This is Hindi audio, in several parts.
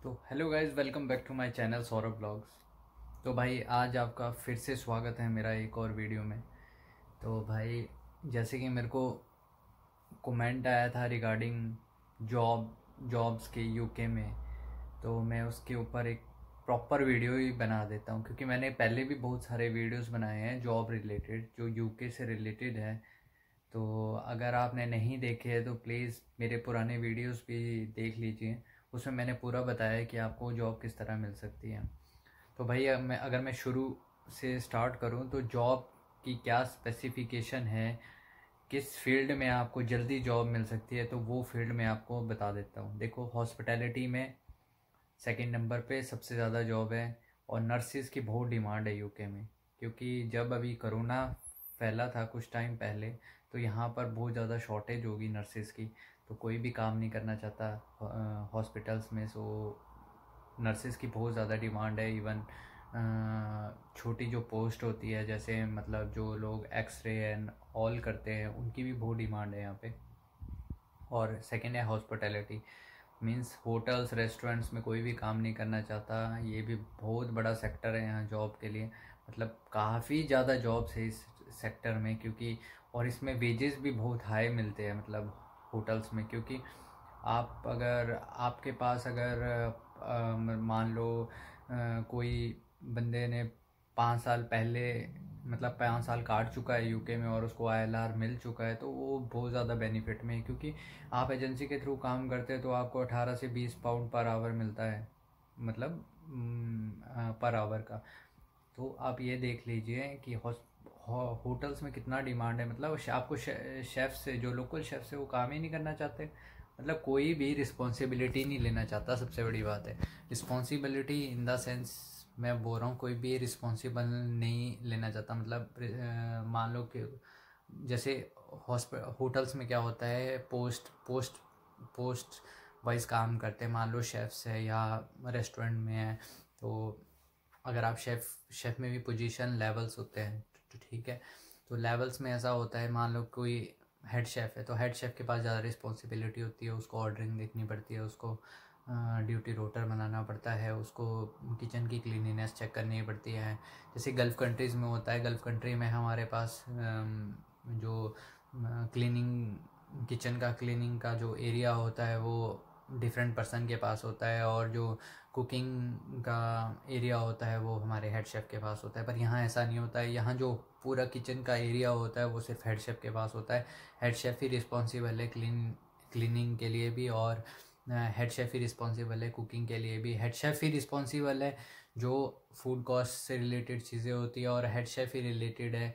तो hello guys, welcome back to my channel Saurabh blogs. तो भाई आज आपका फिर से स्वागत है मेरा एक और वीडियो में। तो भाई जैसे कि मेरे को कमेंट आया था रिगार्डिंग जॉब्स के यूके में, तो मैं उसके ऊपर एक प्रॉपर वीडियो ही बना देता हूँ, क्योंकि मैंने पहले भी बहुत सारे वीडियोस बनाए हैं जॉब रिलेटेड जो यूके से रिलेटेड है। तो अगर आपने नहीं देखे हैं तो प्लीज़ मेरे पुराने वीडियोस भी देख लीजिए, उसमें मैंने पूरा बताया है कि आपको जॉब किस तरह मिल सकती है। तो भाई अगर मैं शुरू से स्टार्ट करूं तो जॉब की क्या स्पेसिफिकेशन है, किस फील्ड में आपको जल्दी जॉब मिल सकती है, तो वो फील्ड में आपको बता देता हूं। देखो, हॉस्पिटैलिटी में सेकंड नंबर पे सबसे ज़्यादा जॉब है और नर्सिस की बहुत डिमांड है यूके में, क्योंकि जब अभी कोरोना फैला था कुछ टाइम पहले तो यहाँ पर बहुत ज़्यादा शॉर्टेज होगी नर्सिस की, तो कोई भी काम नहीं करना चाहता हॉस्पिटल्स में। सो नर्सिस की बहुत ज़्यादा डिमांड है। इवन छोटी जो पोस्ट होती है, जैसे मतलब जो लोग एक्सरे एंड ऑल करते हैं, उनकी भी बहुत डिमांड है यहाँ पे। और सेकंड है हॉस्पिटैलिटी, मींस होटल्स रेस्टोरेंट्स में कोई भी काम नहीं करना चाहता। ये भी बहुत बड़ा सेक्टर है यहाँ जॉब के लिए, मतलब काफ़ी ज़्यादा जॉब्स है इस सेक्टर में, क्योंकि और इसमें वेजेस भी बहुत हाई मिलते हैं मतलब होटल्स में। क्योंकि आप अगर आपके पास अगर मान लो कोई बंदे ने 5 साल पहले मतलब 5 साल काट चुका है यूके में और उसको ILR मिल चुका है, तो वो बहुत ज़्यादा बेनिफिट में है। क्योंकि आप एजेंसी के थ्रू काम करते हैं तो आपको 18 से 20 पाउंड पर आवर मिलता है, मतलब पर आवर का। तो आप ये देख लीजिए कि होटल्स में कितना डिमांड है। मतलब आपको शेफ़ से, जो लोकल शेफ़ से, वो काम ही नहीं करना चाहते, मतलब कोई भी रिस्पॉन्सिबिलिटी नहीं लेना चाहता। सबसे बड़ी बात है रिस्पॉन्सिबिलिटी इन द सेंस, मैं बोल रहा हूँ कोई भी रिस्पॉन्सिबल नहीं लेना चाहता। मतलब मान लो कि जैसे होटल्स में क्या होता है, पोस्ट पोस्ट पोस्ट वाइज काम करते हैं। मान लो शेफ्स है या रेस्टोरेंट में है, तो अगर आप शेफ़ में भी पोजीशन लेवल्स होते हैं, तो ठीक है। तो लेवल्स में ऐसा होता है, मान लो कोई हेड शेफ़ है तो हेड शेफ़ के पास ज़्यादा रिस्पॉन्सिबिलिटी होती है, उसको ऑर्डरिंग देखनी पड़ती है, उसको ड्यूटी रोटर बनाना पड़ता है, उसको किचन की क्लीनिनेस चेक करनी पड़ती है। जैसे गल्फ़ कंट्रीज़ में होता है, गल्फ़ कंट्री में हमारे पास जो क्लीनिंग किचन का क्लीनिंग का जो एरिया होता है वो डिफरेंट पर्सन के पास होता है, और जो कुकिंग का एरिया होता है वो हमारे हेड शेफ़ के पास होता है। पर यहाँ ऐसा नहीं होता है, यहाँ जो पूरा किचन का एरिया होता है वो सिर्फ हेड शेफ़ के पास होता है। हेड शेफ़ ही रिस्पॉन्सिबल है क्लीनिंग के लिए भी, और हेड शेफ़ ही रिस्पॉन्सिबल है कुकिंग के लिए भी। हेड शेफ़ ही रिस्पॉन्सिबल है जो फूड कॉस्ट से रिलेटेड चीज़ें होती है, और हेड शेफ़ ही रिलेटेड है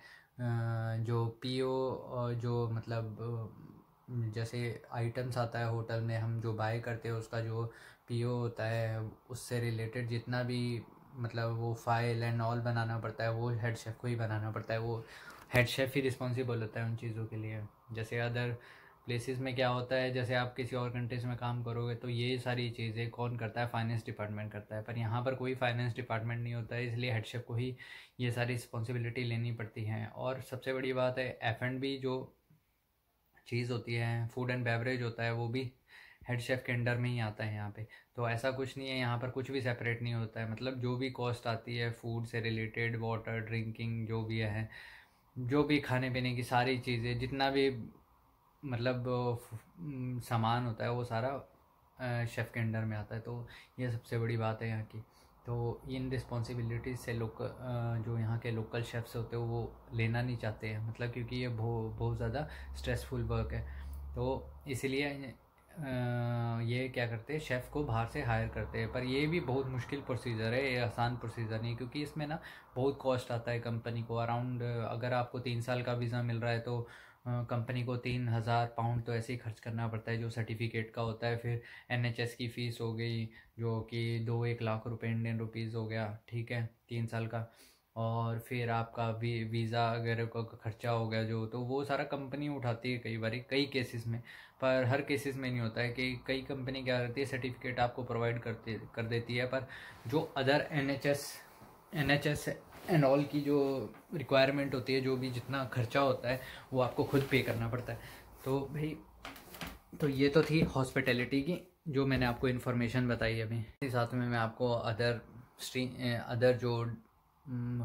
जो PO, जो मतलब जैसे आइटम्स आता है होटल में हम जो बाय करते हैं उसका जो PO होता है, उससे रिलेटेड जितना भी मतलब वो फाइल एंड ऑल बनाना पड़ता है वो हेड शेफ़ को ही बनाना पड़ता है। वो हेड शेफ़ ही रिस्पॉन्सिबल होता है उन चीज़ों के लिए। जैसे अदर प्लेसेस में क्या होता है, जैसे आप किसी और कंट्रीज में काम करोगे तो ये सारी चीज़ें कौन करता है, फाइनेंस डिपार्टमेंट करता है। पर यहाँ पर कोई फाइनेंस डिपार्टमेंट नहीं होता है, इसलिए हेड शेफ़ को ही ये सारी रिस्पॉन्सिबिलिटी लेनी पड़ती है। और सबसे बड़ी बात है F&B जो चीज़ होती है, फूड एंड बेवरेज होता है, वो भी हेड शेफ़ के अंडर में ही आता है यहाँ पे। तो ऐसा कुछ नहीं है, यहाँ पर कुछ भी सेपरेट नहीं होता है। मतलब जो भी कॉस्ट आती है फूड से रिलेटेड, वाटर ड्रिंकिंग जो भी है, जो भी खाने पीने की सारी चीज़ें, जितना भी मतलब सामान होता है वो सारा शेफ़ के अंडर में आता है। तो ये सबसे बड़ी बात है यहाँ की। तो इन रिस्पॉन्सिबिलिटीज़ से जो यहाँ के लोकल शेफ़्स होते हैं वो लेना नहीं चाहते हैं, मतलब क्योंकि ये बहुत ज़्यादा स्ट्रेसफुल वर्क है। तो इसलिए ये क्या करते हैं, शेफ़ को बाहर से हायर करते हैं। पर ये भी बहुत मुश्किल प्रोसीजर है, ये आसान प्रोसीजर नहीं, क्योंकि इसमें ना बहुत कॉस्ट आता है कंपनी को। अराउंड अगर आपको 3 साल का वीज़ा मिल रहा है तो कंपनी को 3,000 पाउंड तो ऐसे ही खर्च करना पड़ता है जो सर्टिफिकेट का होता है। फिर NHS की फ़ीस हो गई जो कि 2-1 लाख रुपए इंडियन रुपीज़ हो गया, ठीक है, 3 साल का। और फिर आपका वीज़ा वगैरह का खर्चा हो गया जो, तो वो सारा कंपनी उठाती है कई बार, कई केसेस में। पर हर केसेस में नहीं होता है कि कई कंपनी क्या करती है, सर्टिफिकेट आपको प्रोवाइड कर देती है, पर जो अदर NHS एंड ऑल की जो रिक्वायरमेंट होती है, जो भी जितना खर्चा होता है वो आपको खुद पे करना पड़ता है। तो भाई, तो ये तो थी हॉस्पिटैलिटी की जो मैंने आपको इन्फॉर्मेशन बताई अभी, इसी साथ में मैं आपको अदर जो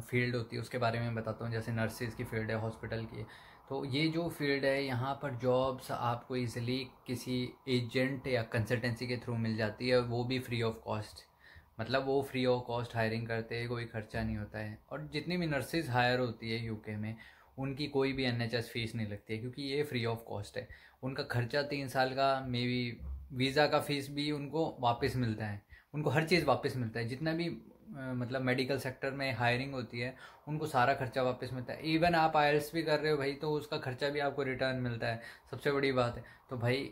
फील्ड होती है उसके बारे में बताता हूँ। जैसे नर्सिस की फील्ड है, हॉस्पिटल की। तो ये जो फील्ड है, यहाँ पर जॉब्स आपको इजीली किसी एजेंट या कंसल्टेंसी के थ्रू मिल जाती है, वो भी फ्री ऑफ कॉस्ट। मतलब वो फ्री ऑफ कॉस्ट हायरिंग करते हैं, कोई खर्चा नहीं होता है। और जितनी भी नर्सिस हायर होती है यूके में, उनकी कोई भी NHS फीस नहीं लगती है, क्योंकि ये फ्री ऑफ कॉस्ट है। उनका खर्चा 3 साल का, मे बी वीज़ा का फीस भी उनको वापस मिलता है। उनको हर चीज़ वापस मिलता है। जितना भी मतलब मेडिकल सेक्टर में हायरिंग होती है, उनको सारा खर्चा वापस मिलता है। इवन आप IELTS भी कर रहे हो भाई, तो उसका खर्चा भी आपको रिटर्न मिलता है। सबसे बड़ी बात है। तो भाई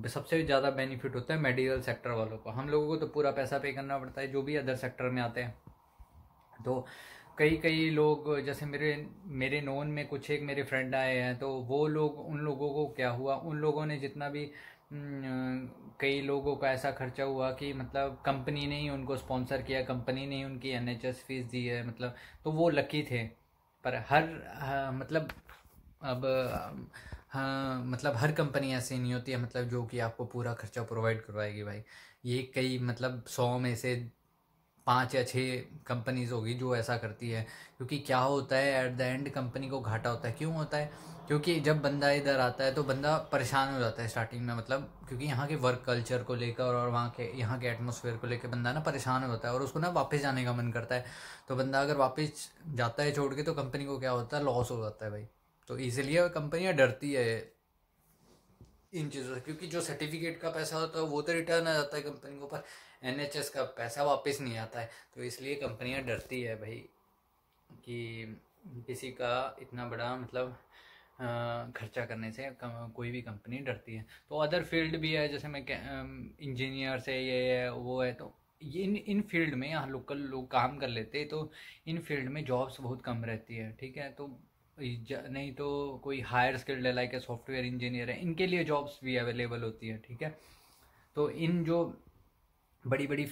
सबसे ज़्यादा बेनिफिट होता है मेडिकल सेक्टर वालों को। हम लोगों को तो पूरा पैसा पे करना पड़ता है, जो भी अदर सेक्टर में आते हैं। तो कई कई लोग, जैसे मेरे नोन में कुछ एक मेरे फ्रेंड आए हैं, तो वो लोग, उन लोगों को क्या हुआ, उन लोगों ने जितना भी कई लोगों का ऐसा खर्चा हुआ कि मतलब कंपनी ने ही उनको स्पॉन्सर किया, कंपनी ने ही उनकी NHS फीस दी है, मतलब तो वो लकी थे। पर मतलब अब हाँ, मतलब हर कंपनी ऐसी नहीं होती है, मतलब जो कि आपको पूरा खर्चा प्रोवाइड करवाएगी भाई। ये कई मतलब 100 में से 5 या 6 कंपनीज होगी जो ऐसा करती है। क्योंकि क्या होता है, एट द एंड कंपनी को घाटा होता है। क्यों होता है? क्योंकि जब बंदा इधर आता है तो बंदा परेशान हो जाता है स्टार्टिंग में, मतलब क्योंकि यहाँ के वर्क कल्चर को लेकर और यहाँ के एटमोसफेयर को लेकर बंदा ना परेशान हो जाता है, और उसको ना वापस जाने का मन करता है। तो बंदा अगर वापस जाता है छोड़ के, तो कंपनी को क्या होता है, लॉस हो जाता है भाई। तो इसलिए कंपनियां डरती है इन चीज़ों से, क्योंकि जो सर्टिफिकेट का पैसा होता है वो तो रिटर्न आ जाता है कंपनी को, पर NHS का पैसा वापस नहीं आता है। तो इसलिए कंपनियां डरती है भाई कि किसी का इतना बड़ा मतलब खर्चा करने से कोई भी कंपनी डरती है। तो अदर फील्ड भी है, जैसे मैं इंजीनियर से ये है वो है, तो ये इन फील्ड में यहाँ लोकल लोग काम कर लेते हैं। तो इन फील्ड में जॉब्स बहुत कम रहती है, ठीक है। तो नहीं तो कोई हायर स्किल्ड है, लाइक ए सॉफ्टवेयर इंजीनियर है, इनके लिए जॉब्स भी अवेलेबल होती है, ठीक है। तो इन जो बड़ी बड़ी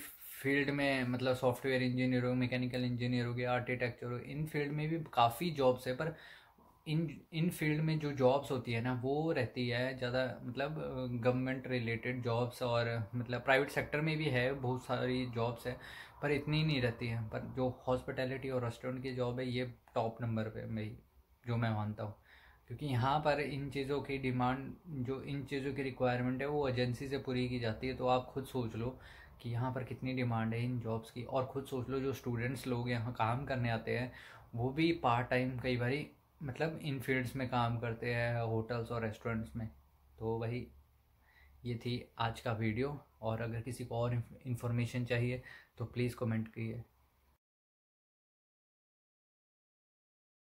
फील्ड में, मतलब सॉफ्टवेयर इंजीनियर हो, मैकेनिकल इंजीनियर हो गया, आर्किटेक्चर हो, इन फील्ड में भी काफ़ी जॉब्स है। पर इन फील्ड में जो जॉब्स होती है ना, वो रहती है ज़्यादा मतलब गवर्नमेंट रिलेटेड जॉब्स, और मतलब प्राइवेट सेक्टर में भी है बहुत सारी जॉब्स है, पर इतनी नहीं रहती है। पर जो हॉस्पिटैलिटी और रेस्टोरेंट की जॉब है, ये टॉप नंबर पे मेरी, जो मैं मानता हूँ। क्योंकि यहाँ पर इन चीज़ों की डिमांड, जो इन चीज़ों की रिक्वायरमेंट है, वो एजेंसी से पूरी की जाती है। तो आप खुद सोच लो कि यहाँ पर कितनी डिमांड है इन जॉब्स की। और ख़ुद सोच लो, जो स्टूडेंट्स लोग यहाँ काम करने आते हैं, वो भी पार्ट टाइम कई बारी मतलब इन फील्ड्स में काम करते हैं, होटल्स और रेस्टोरेंट्स में। तो वही, ये थी आज का वीडियो। और अगर किसी को और इन्फॉर्मेशन चाहिए तो प्लीज़ कमेंट कीजिए।